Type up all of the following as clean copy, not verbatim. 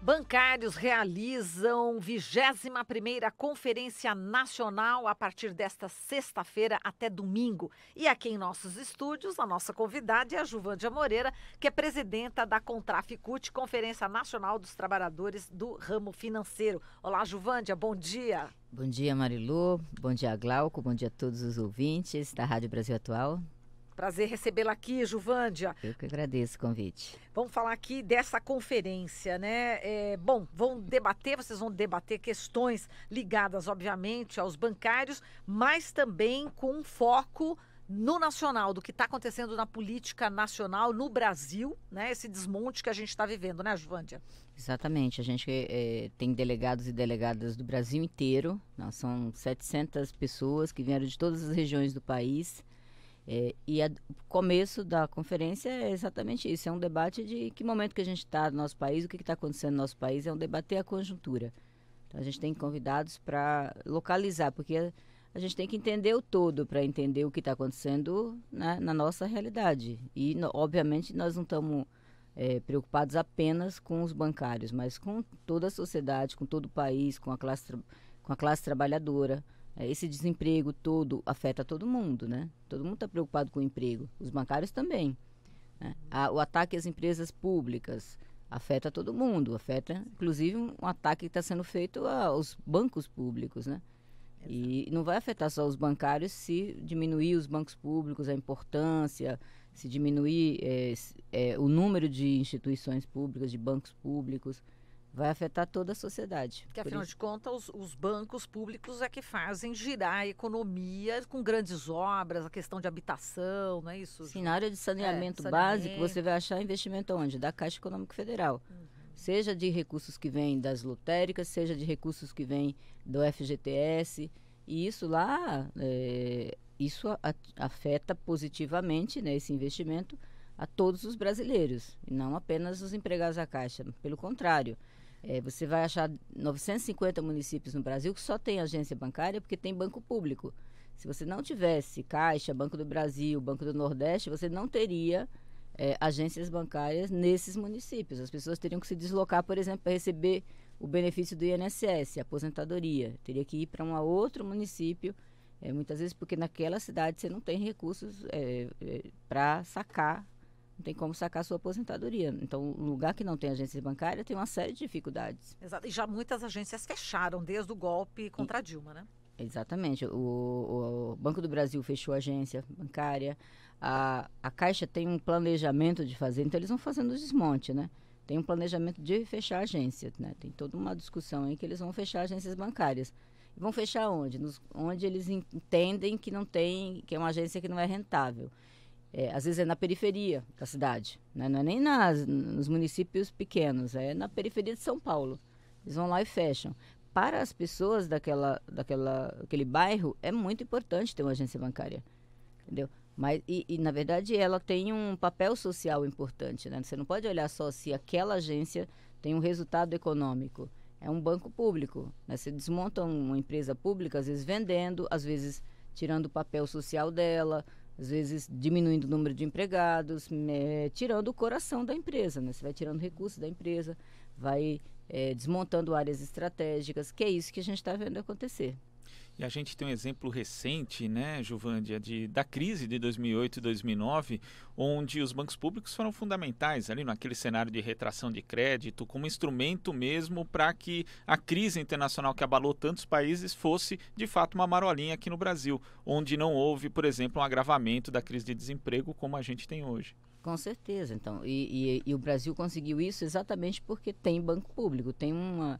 Bancários realizam 21ª Conferência Nacional a partir desta sexta-feira até domingo. E aqui em nossos estúdios, a nossa convidada é a Juvândia Moreira, que é presidenta da Contraficute, Conferência Nacional dos Trabalhadores do Ramo Financeiro. Olá, Juvândia, bom dia. Bom dia, Marilu. Bom dia, Glauco. Bom dia a todos os ouvintes da Rádio Brasil Atual. Prazer recebê-la aqui, Juvândia. Eu que agradeço o convite. Vamos falar aqui dessa conferência, né? Vocês vão debater questões ligadas, obviamente, aos bancários, mas também com um foco no nacional, do que está acontecendo na política nacional no Brasil, né? Esse desmonte que a gente está vivendo, né, Juvândia? Exatamente. A gente tem delegados e delegadas do Brasil inteiro. São 700 pessoas que vieram de todas as regiões do país. O começo da conferência é exatamente isso, é um debate de que momento que a gente está no nosso país, o que está acontecendo no nosso país, é um debater a conjuntura. Então a gente tem convidados para localizar, porque a gente tem que entender o todo para entender o que está acontecendo na nossa realidade. E, obviamente, nós não estamos preocupados apenas com os bancários, mas com toda a sociedade, com todo o país, com a classe trabalhadora. Esse desemprego todo afeta todo mundo, né? Todo mundo está preocupado com o emprego, os bancários também, né? O ataque às empresas públicas afeta todo mundo, afeta inclusive um ataque que está sendo feito aos bancos públicos, né? Exato. E não vai afetar só os bancários se diminuir os bancos públicos, a importância, se diminuir o número de instituições públicas, de bancos públicos. Vai afetar toda a sociedade. Porque, afinal de contas, os bancos públicos é que fazem girar a economia com grandes obras, a questão de habitação, não é isso? Sim, na área de saneamento básico, você vai achar investimento onde? Da Caixa Econômica Federal. Seja de recursos que vêm das lotéricas, seja de recursos que vêm do FGTS. E isso lá, afeta positivamente, né, esse investimento a todos os brasileiros, e não apenas os empregados da Caixa. Pelo contrário, você vai achar 950 municípios no Brasil que só tem agência bancária porque tem banco público. Se você não tivesse Caixa, Banco do Brasil, Banco do Nordeste, você não teria agências bancárias nesses municípios. As pessoas teriam que se deslocar, por exemplo, para receber o benefício do INSS, a aposentadoria. Teria que ir para um outro município, muitas vezes porque naquela cidade você não tem recursos para sacar. Não tem como sacar a sua aposentadoria. Então, um lugar que não tem agência bancária tem uma série de dificuldades. Exato. E já muitas agências fecharam desde o golpe contra a Dilma, né? Exatamente. O Banco do Brasil fechou a agência bancária. A Caixa tem um planejamento de fazer, então eles vão fazendo o desmonte, né? Tem um planejamento de fechar a agência, né? Tem toda uma discussão aí que eles vão fechar agências bancárias. E vão fechar onde? Onde eles entendem que não tem, que é uma agência que não é rentável. Às vezes é na periferia da cidade, né? Não é nem nos municípios pequenos, é na periferia de São Paulo. Eles vão lá e fecham. Para as pessoas daquele bairro, é muito importante ter uma agência bancária, entendeu? Mas, na verdade, ela tem um papel social importante, né? Você não pode olhar só se aquela agência tem um resultado econômico. É um banco público, né? Você desmonta uma empresa pública, às vezes vendendo, às vezes tirando o papel social dela, às vezes diminuindo o número de empregados, tirando o coração da empresa, né? Você vai tirando recursos da empresa, vai desmontando áreas estratégicas, que é isso que a gente está vendo acontecer. E a gente tem um exemplo recente, né, Juvândia, da crise de 2008 e 2009, onde os bancos públicos foram fundamentais ali naquele cenário de retração de crédito, como instrumento mesmo para que a crise internacional que abalou tantos países fosse, de fato, uma marolinha aqui no Brasil, onde não houve, por exemplo, um agravamento da crise de desemprego como a gente tem hoje. Com certeza, então. E o Brasil conseguiu isso exatamente porque tem banco público, tem uma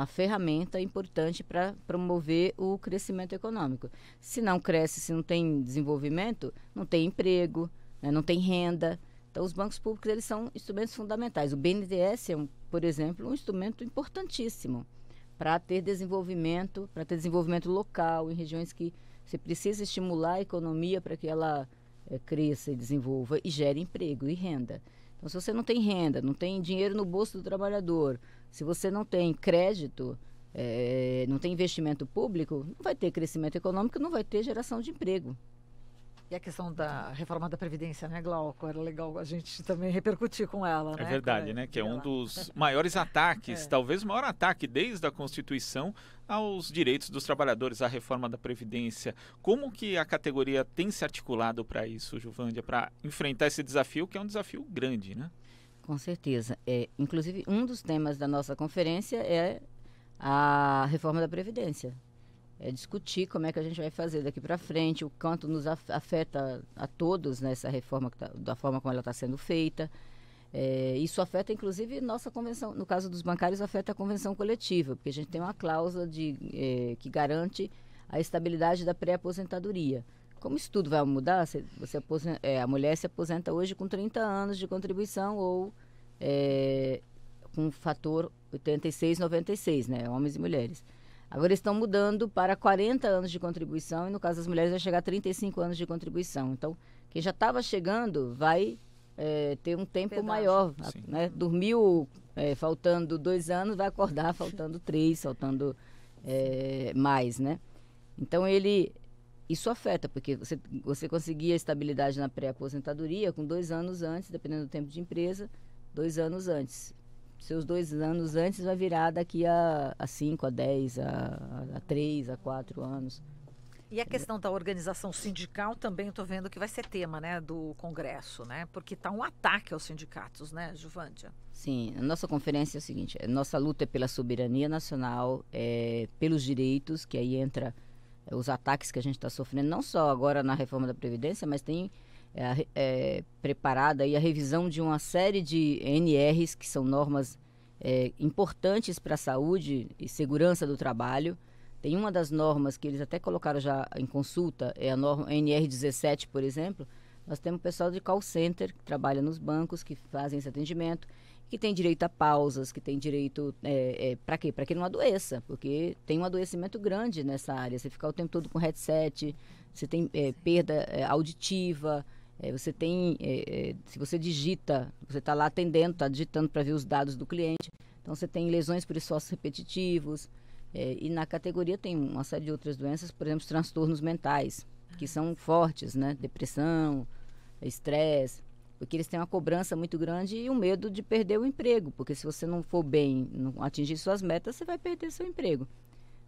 ferramenta importante para promover o crescimento econômico. Se não cresce, se não tem desenvolvimento, não tem emprego, né, não tem renda. Então, os bancos públicos eles são instrumentos fundamentais. O BNDES é, por exemplo, um instrumento importantíssimo para ter desenvolvimento local em regiões que você precisa estimular a economia para que ela cresça e desenvolva e gere emprego e renda. Então, se você não tem renda, não tem dinheiro no bolso do trabalhador, se você não tem crédito, não tem investimento público, não vai ter crescimento econômico, não vai ter geração de emprego. E a questão da reforma da Previdência, né, Glauco? Era legal a gente também repercutir com ela, né? É verdade, né? Que é um dos maiores ataques, talvez o maior ataque desde a Constituição aos direitos dos trabalhadores, à reforma da Previdência. Como que a categoria tem se articulado para isso, Juvândia, para enfrentar esse desafio, que é um desafio grande, né? Com certeza. Inclusive, um dos temas da nossa conferência é a reforma da Previdência. É discutir como é que a gente vai fazer daqui para frente, o quanto nos afeta a todos nessa reforma, da forma como ela está sendo feita. Isso afeta, inclusive, nossa convenção, no caso dos bancários, afeta a convenção coletiva, porque a gente tem uma cláusula que garante a estabilidade da pré-aposentadoria. Como isso tudo vai mudar, a mulher se aposenta hoje com 30 anos de contribuição ou com fator 86-96, né, homens e mulheres. Agora estão mudando para 40 anos de contribuição e, no caso das mulheres, vai chegar a 35 anos de contribuição. Então, quem já estava chegando vai ter um tempo maior. Né? Dormiu faltando 2 anos, vai acordar faltando 3, faltando mais. Né? Então, isso afeta, porque você conseguia a estabilidade na pré-aposentadoria com 2 anos antes, dependendo do tempo de empresa, 2 anos antes. Seus 2 anos antes vai virar daqui a 5, a 10, a 3, a 4 anos. E a questão da organização sindical também estou vendo que vai ser tema, né, do Congresso, né? Porque está um ataque aos sindicatos, né, Juvândia? Sim, a nossa conferência é o seguinte, nossa luta é pela soberania nacional, pelos direitos, que aí entra os ataques que a gente está sofrendo, não só agora na reforma da Previdência, mas tem preparada aí a revisão de uma série de NRs, que são normas importantes para a saúde e segurança do trabalho. Tem uma das normas que eles até colocaram já em consulta, é a norma NR17, por exemplo. Nós temos pessoal de call center que trabalha nos bancos, que fazem esse atendimento, que tem direito a pausas, que tem direito... para quê? Para que não adoeça, porque tem um adoecimento grande nessa área. Você ficar o tempo todo com headset, você tem perda auditiva... você tem, se você digita, você está lá atendendo, está digitando para ver os dados do cliente, então você tem lesões por esforços repetitivos, e na categoria tem uma série de outras doenças, por exemplo, os transtornos mentais, que são fortes, né? Depressão, estresse, porque eles têm uma cobrança muito grande e um medo de perder o emprego, porque se você não for bem, não atingir suas metas, você vai perder seu emprego.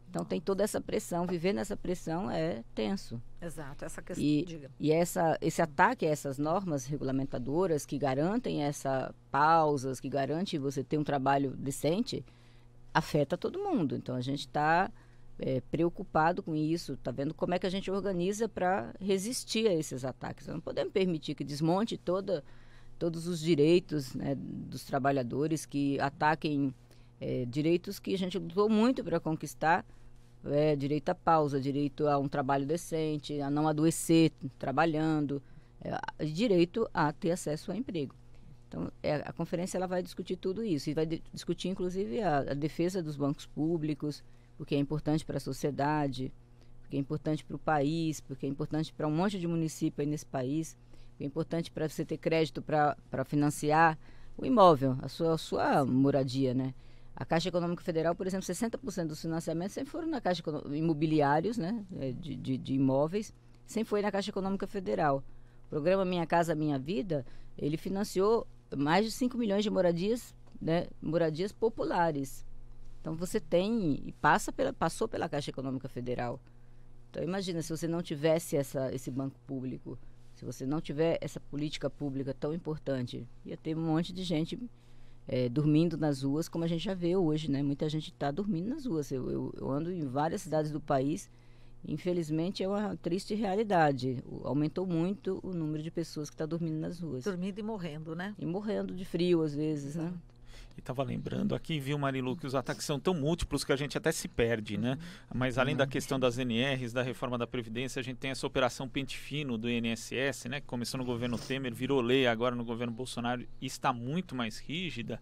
Então tem toda essa pressão, viver nessa pressão é tenso. Exato, essa questão. E esse ataque a essas normas regulamentadoras que garantem essas pausas, que garantem você ter um trabalho decente, afeta todo mundo. Então a gente está preocupado com isso, está vendo como é que a gente organiza para resistir a esses ataques. Nós não podemos permitir que desmonte todos os direitos, né, dos trabalhadores, que ataquem direitos que a gente lutou muito para conquistar. Direito à pausa, direito a um trabalho decente, a não adoecer trabalhando, direito a ter acesso ao emprego. Então, a conferência ela vai discutir tudo isso e vai discutir, inclusive, a defesa dos bancos públicos, porque é importante para a sociedade, porque é importante para o país, porque é importante para um monte de município aí nesse país, porque é importante para você ter crédito para financiar o imóvel, a sua moradia, né? A Caixa Econômica Federal, por exemplo, 60% dos financiamentos sempre foram na Caixa imobiliários, né, de imóveis, sempre foi na Caixa Econômica Federal. O programa Minha Casa Minha Vida, ele financiou mais de 5 milhões de moradias, né, moradias populares. Então você passou pela Caixa Econômica Federal. Então imagina, se você não tivesse esse banco público, se você não tiver essa política pública tão importante, ia ter um monte de gente dormindo nas ruas, como a gente já vê hoje, né? Muita gente está dormindo nas ruas. Eu ando em várias cidades do país, infelizmente é uma triste realidade. Aumentou muito o número de pessoas que estão dormindo nas ruas. Dormindo e morrendo, né? E morrendo de frio, às vezes, né? E estava lembrando aqui, viu, Marilu, que os ataques são tão múltiplos que a gente até se perde, né? Mas além da questão das NRs, da reforma da Previdência, a gente tem essa operação Pente Fino do INSS, né? Que começou no governo Temer, virou lei agora no governo Bolsonaro e está muito mais rígida.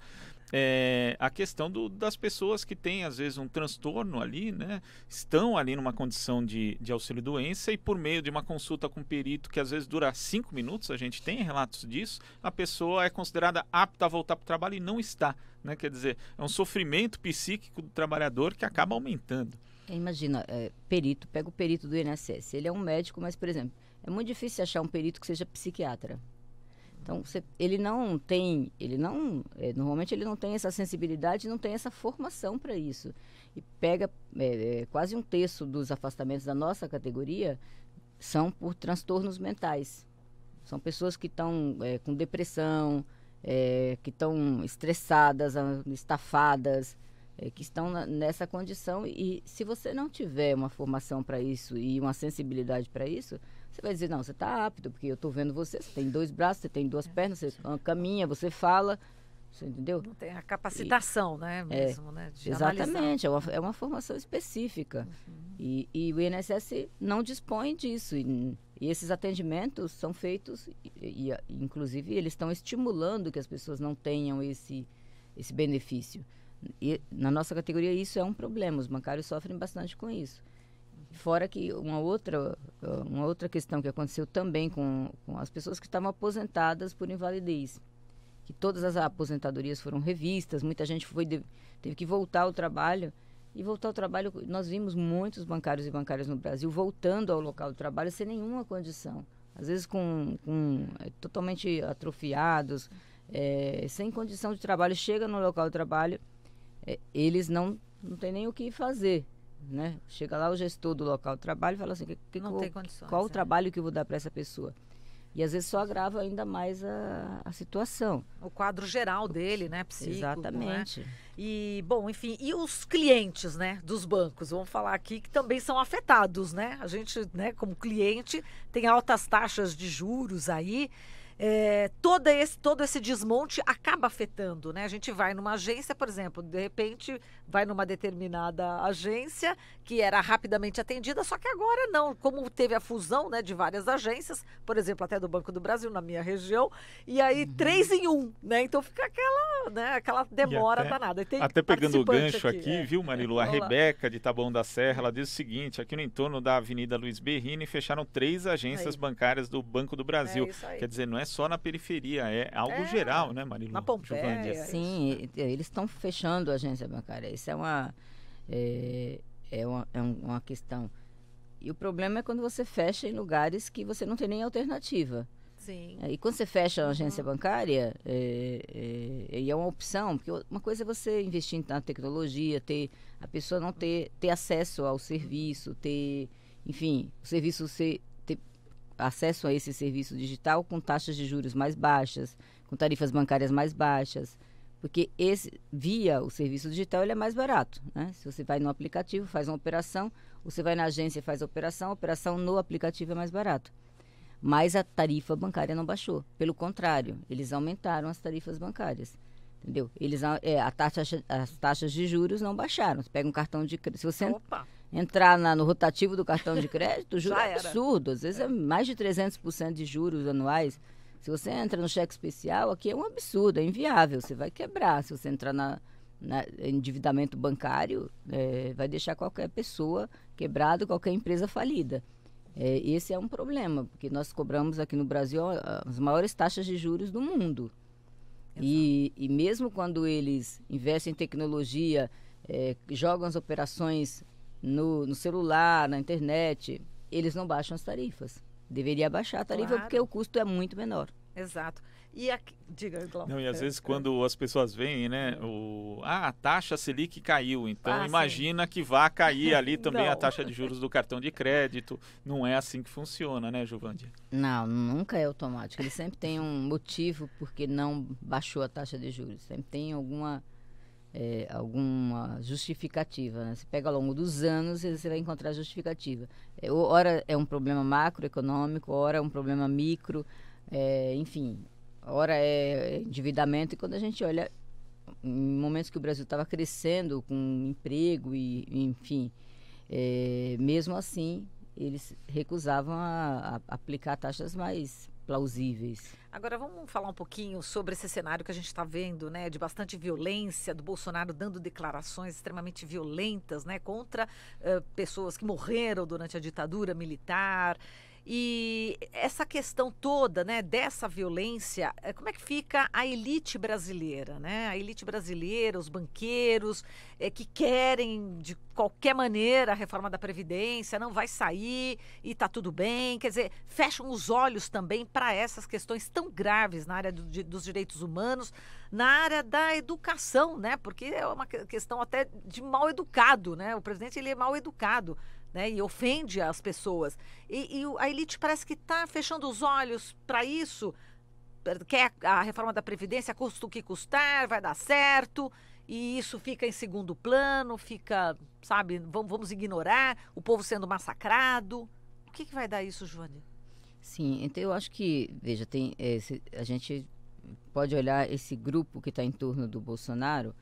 A questão das pessoas que têm, às vezes, um transtorno ali, né? Estão ali numa condição de auxílio-doença e por meio de uma consulta com um perito que às vezes dura 5 minutos, a gente tem relatos disso, a pessoa é considerada apta a voltar para o trabalho e não está, né? Quer dizer, é um sofrimento psíquico do trabalhador que acaba aumentando. Imagina, pega o perito do INSS, ele é um médico, mas, por exemplo, é muito difícil achar um perito que seja psiquiatra. Então, normalmente ele não tem essa sensibilidade, não tem essa formação para isso. E pega quase um terço dos afastamentos da nossa categoria são por transtornos mentais. São pessoas que estão com depressão, que estão estressadas, estafadas, que estão nessa condição. E se você não tiver uma formação para isso e uma sensibilidade para isso, você vai dizer, não, você está apto, porque eu estou vendo você tem 2 braços, você tem 2 pernas, você caminha, você fala, você entendeu? Não tem a capacitação, né, mesmo, né, de exatamente, é uma formação específica. E o INSS não dispõe disso. E esses atendimentos são feitos, inclusive, eles estão estimulando que as pessoas não tenham esse benefício. E na nossa categoria isso é um problema, os bancários sofrem bastante com isso. Fora que uma outra questão que aconteceu também com as pessoas que estavam aposentadas por invalidez, que todas as aposentadorias foram revistas, muita gente teve que voltar ao trabalho. E voltar ao trabalho, nós vimos muitos bancários e bancárias no Brasil voltando ao local do trabalho sem nenhuma condição. Às vezes totalmente atrofiados, sem condição de trabalho, chega no local do trabalho, eles não têm nem o que fazer. Né? Chega lá o gestor do local de trabalho e fala assim, qual o trabalho que eu vou dar para essa pessoa? E às vezes só agrava ainda mais a situação. O quadro geral dele, né, psíquico. Exatamente. Né? E, bom, enfim, e os clientes, né, dos bancos, vamos falar aqui, que também são afetados, né? A gente, né, como cliente, tem altas taxas de juros aí. Todo esse desmonte acaba afetando, né? A gente vai numa agência, por exemplo, de repente vai numa determinada agência que era rapidamente atendida, só que agora não, como teve a fusão, né, de várias agências, por exemplo, até do Banco do Brasil, na minha região, e aí 3 em 1, né? Então fica aquela demora danada. Até pegando o gancho aqui, viu, Marilu? A Rebeca de Taboão da Serra, ela diz o seguinte, aqui no entorno da Avenida Luiz Berrini fecharam 3 agências bancárias do Banco do Brasil. Quer dizer, não é só na periferia, é algo geral, né, Marilu? Na Pompeia. Sim, eles estão fechando a agência bancária. Isso é uma questão. E o problema é quando você fecha em lugares que você não tem nem alternativa. Sim. E quando você fecha a agência bancária, é uma opção, porque uma coisa é você investir na tecnologia, a pessoa não ter acesso ao serviço, enfim, o serviço ter acesso a esse serviço digital com taxas de juros mais baixas, com tarifas bancárias mais baixas, porque via o serviço digital ele é mais barato, né? Se você vai no aplicativo, faz uma operação, você vai na agência e faz a operação no aplicativo é mais barato. Mas a tarifa bancária não baixou, pelo contrário, eles aumentaram as tarifas bancárias, entendeu? As taxas de juros não baixaram. Você pega um cartão de crédito, se você entrar no rotativo do cartão de crédito, o juro é absurdo. Às vezes é mais de 300% de juros anuais. Se você entra no cheque especial, aqui é um absurdo, é inviável. Você vai quebrar. Se você entrar no endividamento bancário, vai deixar qualquer pessoa quebrada, qualquer empresa falida. Esse é um problema, porque nós cobramos aqui no Brasil as maiores taxas de juros do mundo. E mesmo quando eles investem em tecnologia, jogam as operações no celular, na internet, eles não baixam as tarifas. Deveria baixar a tarifa porque o custo é muito menor. Exato. E diga, Glauco. Não, e às vezes quando as pessoas veem, né, a taxa Selic caiu, então imagina que vá cair ali também a taxa de juros do cartão de crédito. Não é assim que funciona, né, Giovandia? Não, nunca é automático. Ele sempre tem um motivo porque não baixou a taxa de juros. Sempre tem alguma justificativa, né? Você pega ao longo dos anos e você vai encontrar justificativa. Ora é um problema macroeconômico, ora é um problema micro, enfim, ora é endividamento. E quando a gente olha, em momentos que o Brasil estava crescendo com emprego e enfim, mesmo assim, eles recusavam a aplicar taxas mais plausíveis. Agora vamos falar um pouquinho sobre esse cenário que a gente está vendo, né, de bastante violência, do Bolsonaro dando declarações extremamente violentas, né, contra pessoas que morreram durante a ditadura militar. E essa questão toda, né, dessa violência, como é que fica a elite brasileira, né? A elite brasileira, os banqueiros, que querem de qualquer maneira a reforma da Previdência, não vai sair e tá tudo bem. Quer dizer, fecham os olhos também para essas questões tão graves na área dos direitos humanos, na área da educação, né? Porque é uma questão até de mal educado, né? O presidente, ele é mal educado, né, e ofende as pessoas. E a elite parece que está fechando os olhos para isso, quer a reforma da Previdência, custa o que custar, vai dar certo, e isso fica em segundo plano, fica, sabe, vamos ignorar, o povo sendo massacrado. O que vai dar isso, Joane? Sim, então eu acho que, veja, a gente pode olhar esse grupo que está em torno do Bolsonaro.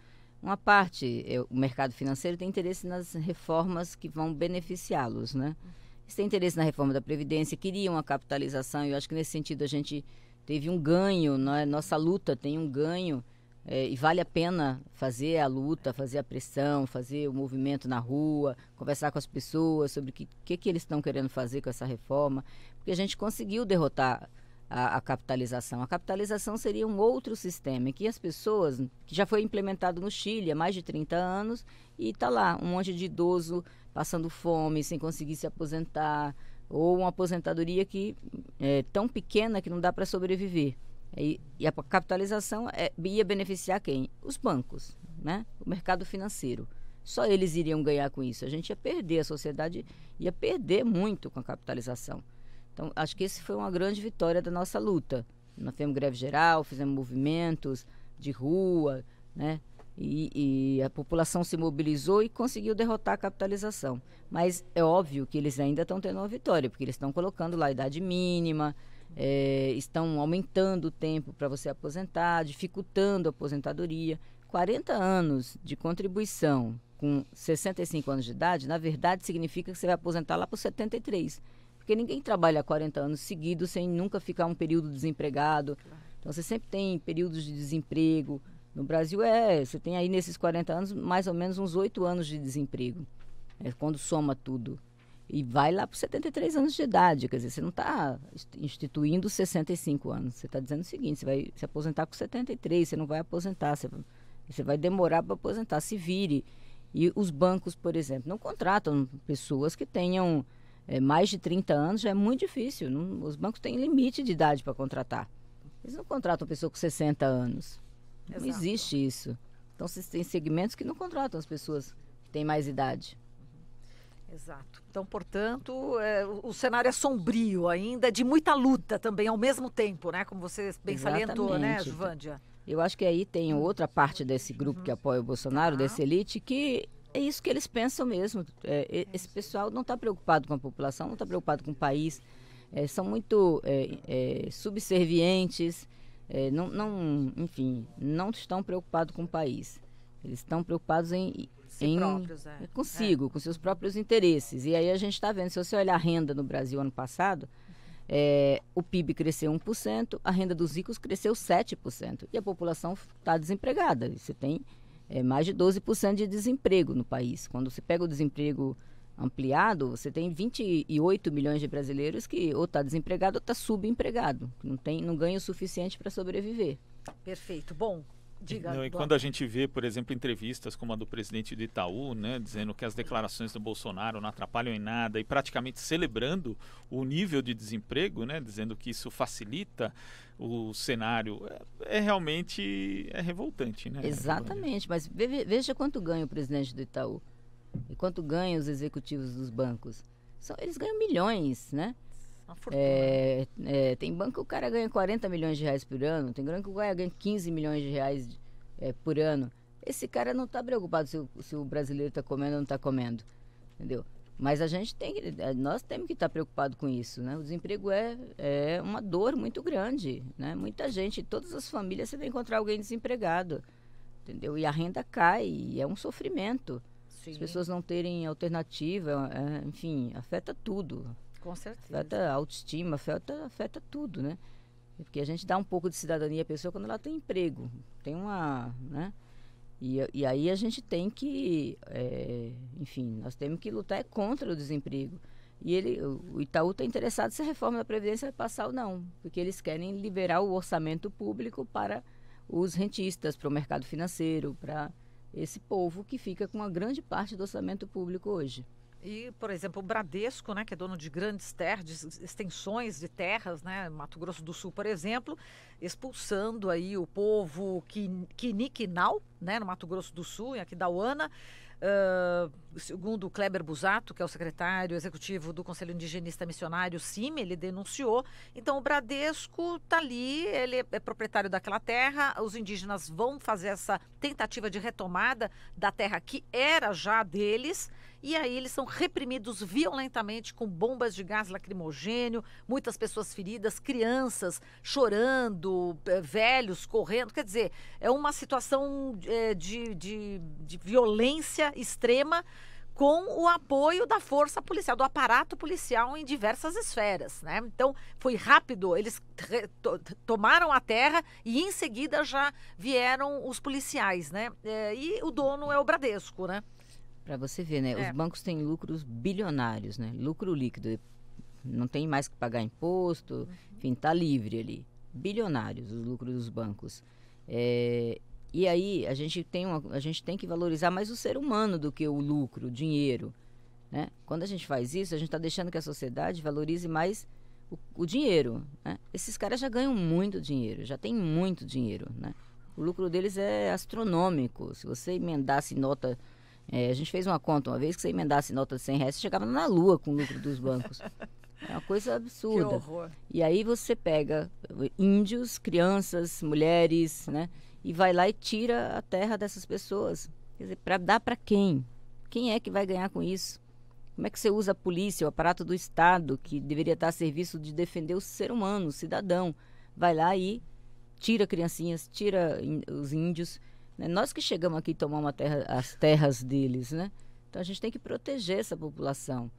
Uma parte, o mercado financeiro tem interesse nas reformas que vão beneficiá-los, né? Eles têm interesse na reforma da Previdência, queriam a capitalização, e eu acho que nesse sentido a gente teve um ganho, né? Nossa luta tem um ganho, e vale a pena fazer a luta, fazer a pressão, fazer o movimento na rua, conversar com as pessoas sobre o que eles estão querendo fazer com essa reforma, porque a gente conseguiu derrotar a capitalização. A capitalização seria um outro sistema, em que as pessoas, que já foi implementado no Chile há mais de 30 anos, e está lá, um monte de idoso passando fome, sem conseguir se aposentar, ou uma aposentadoria que é tão pequena que não dá para sobreviver. E a capitalização ia beneficiar quem? Os bancos, né? O mercado financeiro. Só eles iriam ganhar com isso. A gente ia perder, a sociedade ia perder muito com a capitalização. Então, acho que esse foi uma grande vitória da nossa luta. Nós fizemos greve geral, fizemos movimentos de rua, né? E a população se mobilizou e conseguiu derrotar a capitalização. Mas é óbvio que eles ainda estão tendo uma vitória, porque eles estão colocando lá a idade mínima, estão aumentando o tempo para você aposentar, dificultando a aposentadoria. 40 anos de contribuição com 65 anos de idade, na verdade, significa que você vai aposentar lá para os 73. Porque ninguém trabalha 40 anos seguidos sem nunca ficar um período desempregado. Então, você sempre tem períodos de desemprego. No Brasil, você tem aí nesses 40 anos mais ou menos uns 8 anos de desemprego, quando soma tudo. E vai lá para 73 anos de idade. Quer dizer, você não está instituindo 65 anos. Você está dizendo o seguinte, você vai se aposentar com 73, você não vai aposentar, você vai demorar para aposentar, se vire. E os bancos, por exemplo, não contratam pessoas que tenham mais de 30 anos, já é muito difícil. Os bancos têm limite de idade para contratar. Eles não contratam pessoa com 60 anos. Não existe isso. Então, vocês têm segmentos que não contratam as pessoas que têm mais idade. Exato. Então, portanto, o cenário é sombrio ainda, de muita luta também ao mesmo tempo, né? Como você bem salientou, né, Juvândia? Eu acho que aí tem outra parte desse grupo que apoia o Bolsonaro, dessa elite, que é isso que eles pensam mesmo. Esse pessoal não está preocupado com a população, não está preocupado com o país. São muito subservientes, enfim, não estão preocupados com o país. Eles estão preocupados consigo, com seus próprios interesses. E aí a gente está vendo, se você olhar a renda no Brasil ano passado, o PIB cresceu 1%, a renda dos ricos cresceu 7%. E a população está desempregada. Você tem mais de 12% de desemprego no país. Quando você pega o desemprego ampliado, você tem 28 milhões de brasileiros que ou está desempregado ou está subempregado, não ganha o suficiente para sobreviver. Perfeito. Bom, diga. E quando a gente vê, por exemplo, entrevistas como a do presidente do Itaú, né, dizendo que as declarações do Bolsonaro não atrapalham em nada e praticamente celebrando o nível de desemprego, né, dizendo que isso facilita o cenário, realmente revoltante, né? Exatamente, mas veja quanto ganha o presidente do Itaú e quanto ganham os executivos dos bancos. Eles ganham milhões, né? Uma fortuna. Tem banco que o cara ganha 40 milhões de reais por ano, tem banco que o cara ganha 15 milhões de reais por ano. Esse cara não está preocupado se o brasileiro está comendo ou não está comendo, entendeu? Mas nós temos que estar preocupados com isso, né? O desemprego é uma dor muito grande, né? Muita gente, todas as famílias, você vai encontrar alguém desempregado, entendeu? E a renda cai, e é um sofrimento. Sim. As pessoas não terem alternativa, enfim, afeta tudo. Com certeza. Afeta a autoestima, afeta tudo, né? Porque a gente dá um pouco de cidadania à pessoa quando ela tem emprego. Tem né? E aí a gente tem que, enfim, nós temos que lutar contra o desemprego. E o Itaú está interessado se a reforma da Previdência vai passar ou não, porque eles querem liberar o orçamento público para os rentistas, para o mercado financeiro, para esse povo que fica com uma grande parte do orçamento público hoje. E, por exemplo, o Bradesco, né, que é dono de grandes terras, de extensões de terras, né, Mato Grosso do Sul, por exemplo, expulsando aí o povo Quiniquinal, né, no Mato Grosso do Sul, em Aquidauana. Segundo o Kleber Busato, que é o secretário executivo do Conselho Indigenista Missionário, CIMI, ele denunciou. Então, o Bradesco está ali, ele é proprietário daquela terra, os indígenas vão fazer essa tentativa de retomada da terra que era já deles, e aí eles são reprimidos violentamente com bombas de gás lacrimogênio, muitas pessoas feridas, crianças chorando, velhos correndo. Quer dizer, é uma situação de violência extrema, com o apoio da força policial, do aparato policial em diversas esferas, né? Então, foi rápido, eles tomaram a terra e em seguida já vieram os policiais, né? E o dono é o Bradesco, né? Para você ver, né? Os bancos têm lucros bilionários, né? Lucro líquido, não tem mais que pagar imposto, enfim, tá livre ali. Bilionários os lucros dos bancos. E aí a gente tem que valorizar mais o ser humano do que o lucro, o dinheiro, né? Quando a gente faz isso, a gente está deixando que a sociedade valorize mais o dinheiro, né? Esses caras já ganham muito dinheiro, já tem muito dinheiro, né? O lucro deles é astronômico. Se você emendasse nota... a gente fez uma conta uma vez que você emendasse nota de R$100, você chegava na lua com o lucro dos bancos. É uma coisa absurda. Que horror. E aí você pega índios, crianças, mulheres, né? E vai lá e tira a terra dessas pessoas. Quer dizer, para dar para quem? Quem é que vai ganhar com isso? Como é que você usa a polícia, o aparato do Estado, que deveria estar a serviço de defender o ser humano, o cidadão? Vai lá e tira criancinhas, tira os índios. Né? Nós que chegamos aqui e tomamos as terras deles, né? Então a gente tem que proteger essa população.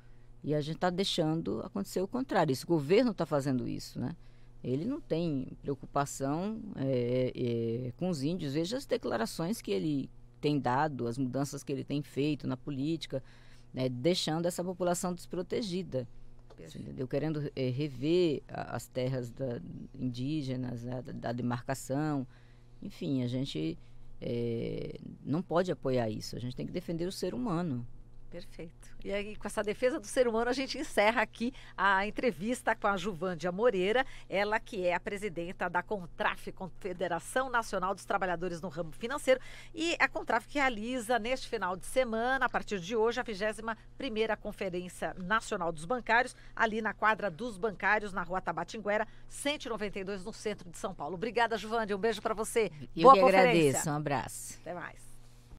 E a gente está deixando acontecer o contrário. Esse governo está fazendo isso, né? Ele não tem preocupação com os índios. Veja as declarações que ele tem dado, as mudanças que ele tem feito na política, né, deixando essa população desprotegida. Entendeu? Querendo rever as terras indígenas, né, da demarcação. Enfim, a gente não pode apoiar isso. A gente tem que defender o ser humano. Perfeito. E aí, com essa defesa do ser humano, a gente encerra aqui a entrevista com a Juvândia Moreira, ela que é a presidenta da CONTRAF, Confederação Nacional dos Trabalhadores no Ramo Financeiro, e a CONTRAF que realiza neste final de semana, a partir de hoje, a 21ª Conferência Nacional dos Bancários, ali na quadra dos bancários, na Rua Tabatinguera, 192, no centro de São Paulo. Obrigada, Juvândia. Um beijo para você. Eu que agradeço. Um abraço. Até mais.